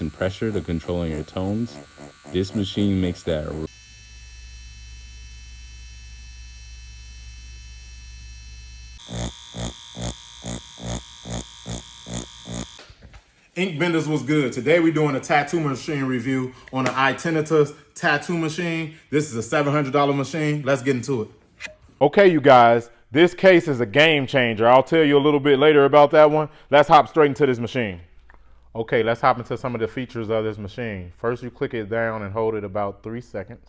And pressure to controlling your tones. This machine makes that. Ink Benders was good. Today we're doing a tattoo machine review on the Ai-tenitas tattoo machine. This is a $700 machine. Let's get into it. Okay, you guys, this case is a game changer. I'll tell you a little bit later about that one. Let's hop straight into this machine. Okay, let's hop into some of the features of this machine. First, you click it down and hold it about 3 seconds.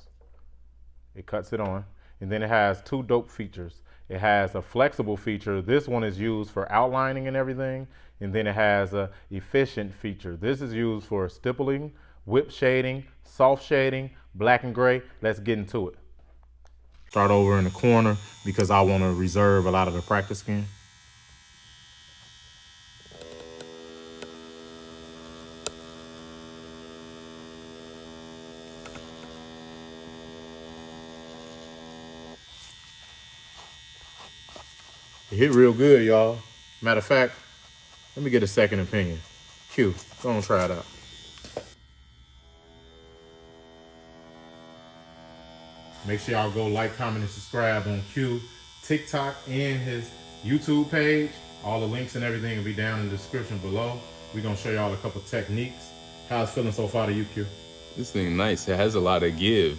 It cuts it on. And then it has two dope features. It has a flexible feature. This one is used for outlining and everything. And then it has a efficient feature. This is used for stippling, whip shading, soft shading, black and gray. Let's get into it. Start over in the corner because I want to reserve a lot of the practice skin. It hit real good, y'all. Matter of fact, let me get a second opinion. Q, go on, try it out. Make sure y'all go like, comment, and subscribe on Q, TikTok, and his YouTube page. All the links and everything will be down in the description below. We're going to show y'all a couple techniques. How's it feeling so far to you, Q? This thing nice. It has a lot of give.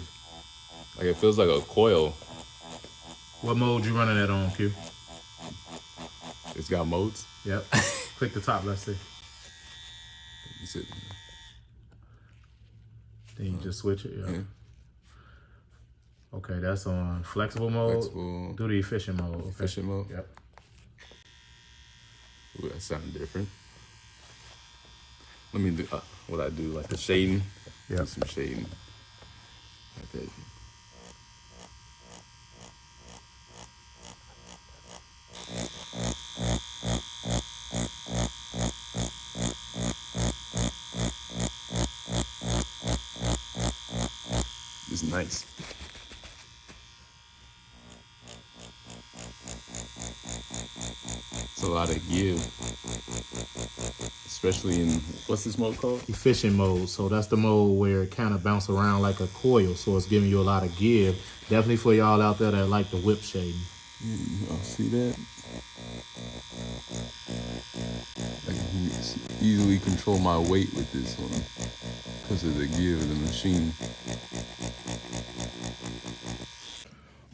Like it feels like a coil. What mode you running that on, Q? It's got modes. Yep. Click the top, let's see. Then you just switch it, yeah. Okay, that's on flexible mode. Flexible. Do the efficient mode. Efficient mode? Yep. Ooh, that sounds different. Let me do what I do, like the shading. Yeah. Do some shading. Like that. It's nice. It's a lot of give, especially in, what's this mode called? Efficient mode. So that's the mode where it kind of bounce around like a coil. So it's giving you a lot of give. Definitely for y'all out there that like the whip shading. Y'all see that? I can easily control my weight with this one because of the give of the machine.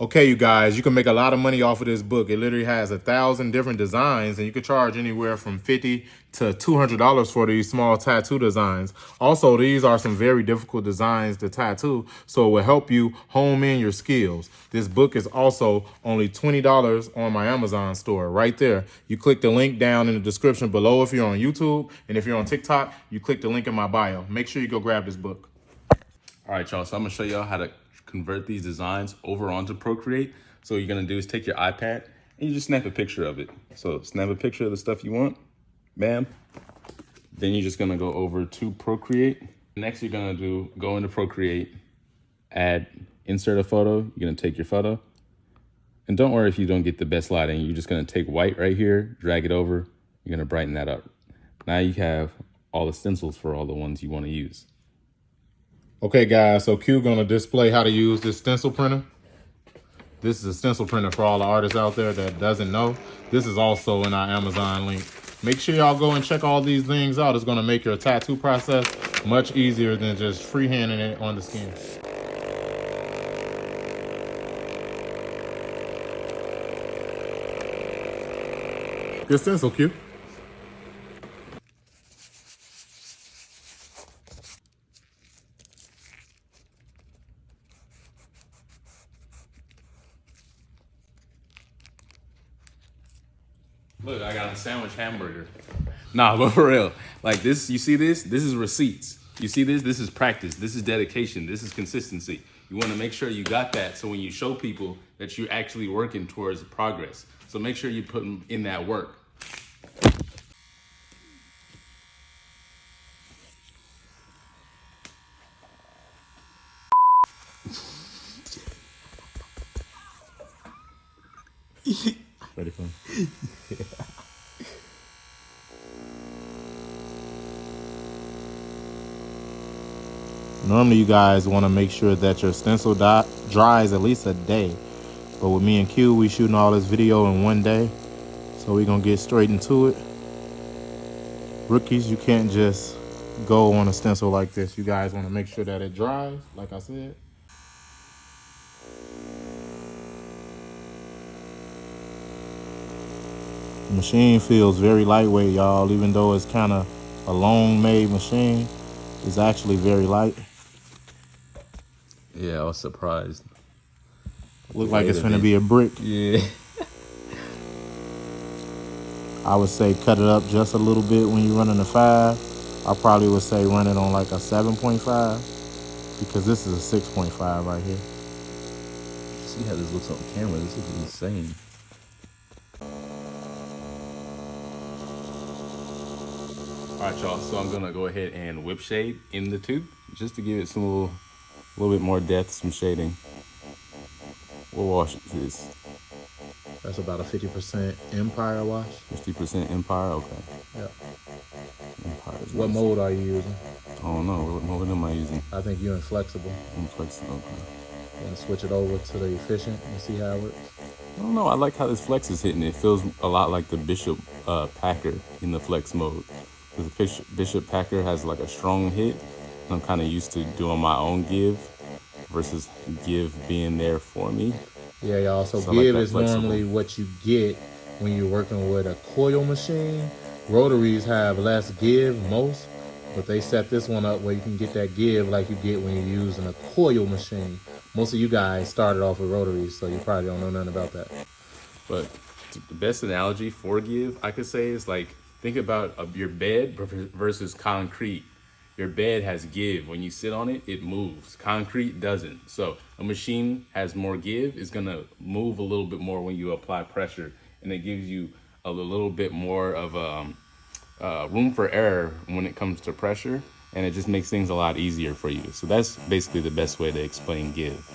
Okay, you guys, you can make a lot of money off of this book. It literally has 1,000 different designs, and you can charge anywhere from $50 to $200 for these small tattoo designs. Also, these are some very difficult designs to tattoo, so it will help you hone in your skills. This book is also only $20 on my Amazon store right there. You click the link down in the description below if you're on YouTube, and if you're on TikTok, you click the link in my bio. Make sure you go grab this book. All right, y'all, so I'm gonna show y'all how to convert these designs over onto Procreate. So what you're gonna do is take your iPad and you just snap a picture of it. So snap a picture of the stuff you want, bam. Then you're just gonna go over to Procreate. Next you're gonna go into Procreate, add, insert a photo. You're gonna take your photo. And don't worry if you don't get the best lighting. You're just gonna take white right here, drag it over. You're gonna brighten that up. Now you have all the stencils for all the ones you wanna use. Okay, guys, so Q gonna display how to use this stencil printer. This is a stencil printer for all the artists out there that doesn't know. This is also in our Amazon link. Make sure y'all go and check all these things out. It's gonna make your tattoo process much easier than just freehanding it on the skin. Good stencil, Q. Look, I got a sandwich hamburger. Nah, but for real, like this, you see this? This is receipts. You see this? This is practice. This is dedication. This is consistency. You want to make sure you got that so when you show people that you're actually working towards progress. So make sure you put in that work. Ready for him? Normally, you guys want to make sure that your stencil dries at least a day. But with me and Q, we shooting all this video in one day. So we're going to get straight into it. Rookies, you can't just go on a stencil like this. You guys want to make sure that it dries, like I said. The machine feels very lightweight, y'all. Even though it's kind of a long-made machine, it's actually very light. Yeah, I was surprised. Look like it's gonna be a brick. Yeah. I would say cut it up just a little bit when you're running a 5. I probably would say run it on like a 7.5 because this is a 6.5 right here. See how this looks on camera. This is insane. All right, y'all. So I'm gonna go ahead and whip shade in the tooth just to give it some little bit more depth, some shading. What wash is this? That's about a 50% Empire wash. 50% Empire. Okay. Yeah. Empire's What nice. mode are you using? I don't know. What mode am I using? I think you're in flexible. I'm flexible. Okay. And switch it over to the efficient and see how it works. I don't know. I like how this flex is hitting. It feels a lot like the Bishop Packer in the flex mode. Because the Bishop Packer has like a strong hit. And I'm kind of used to doing my own give versus give being there for me. Yeah, y'all. So So I like give that is flexible. normally what you get when you're working with a coil machine. Rotaries have less give, most, but they set this one up where you can get that give like you get when you're using a coil machine. Most of you guys started off with rotaries, so you probably don't know nothing about that. But the best analogy for give, I could say, is like, think about your bed versus concrete. Your bed has give. When you sit on it, it moves. Concrete doesn't. So a machine has more give. It's going to move a little bit more when you apply pressure. And it gives you a little bit more of room for error when it comes to pressure. And it just makes things a lot easier for you. So that's basically the best way to explain give.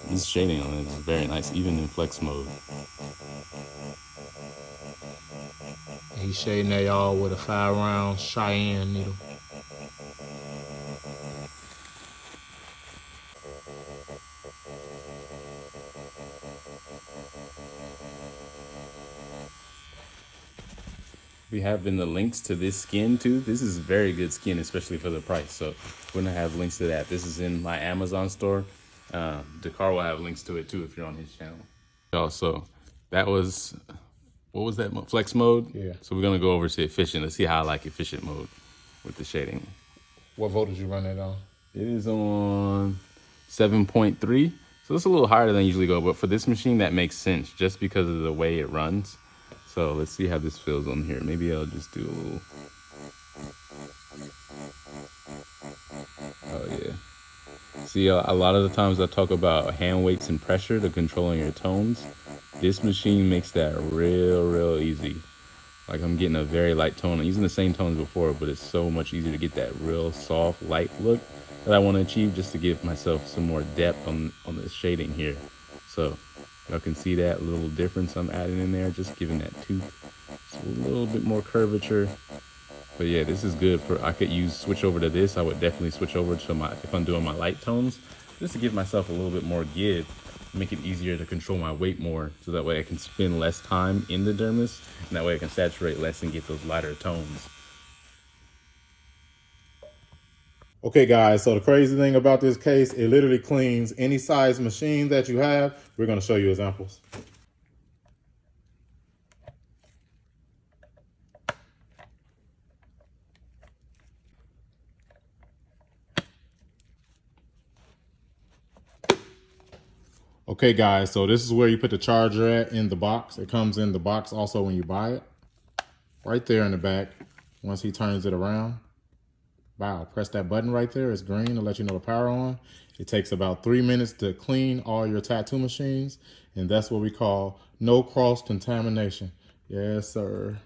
This shading on it is very nice, even in flex mode. He's shading that y'all with a 5-round Cheyenne needle. We have in the links to this skin too. This is very good skin, especially for the price. So we're gonna have links to that. This is in my Amazon store. Dakar will have links to it too if you're on his channel. Also, that was, what was that? Flex mode? Yeah. So we're gonna go over to efficient. Let's see how I like efficient mode with the shading. What voltage you run it on? It is on 7.3. So it's a little higher than I usually go, but for this machine that makes sense just because of the way it runs. So let's see how this feels on here. Maybe I'll just do a little. Oh yeah. See, a lot of the times I talk about hand weights and pressure to controlling your tones. This machine makes that real easy. Like I'm getting a very light tone. I'm using the same tones before, but it's so much easier to get that real soft, light look that I want to achieve just to give myself some more depth on the shading here. So y'all can see that little difference I'm adding in there, just giving that tooth just a little bit more curvature. But yeah, this is good for, I could switch over to this. I would definitely switch over to if I'm doing my light tones, just to give myself a little bit more give, make it easier to control my weight more, so that way I can spend less time in the dermis, and that way I can saturate less and get those lighter tones. Okay guys, so the crazy thing about this case, it literally cleans any size machine that you have. We're gonna show you examples. Okay guys, so this is where you put the charger at in the box. It comes in the box also when you buy it. Right there in the back, once he turns it around. Wow, press that button right there. It's green to let you know the power on. It takes about 3 minutes to clean all your tattoo machines. And that's what we call no cross contamination. Yes, sir.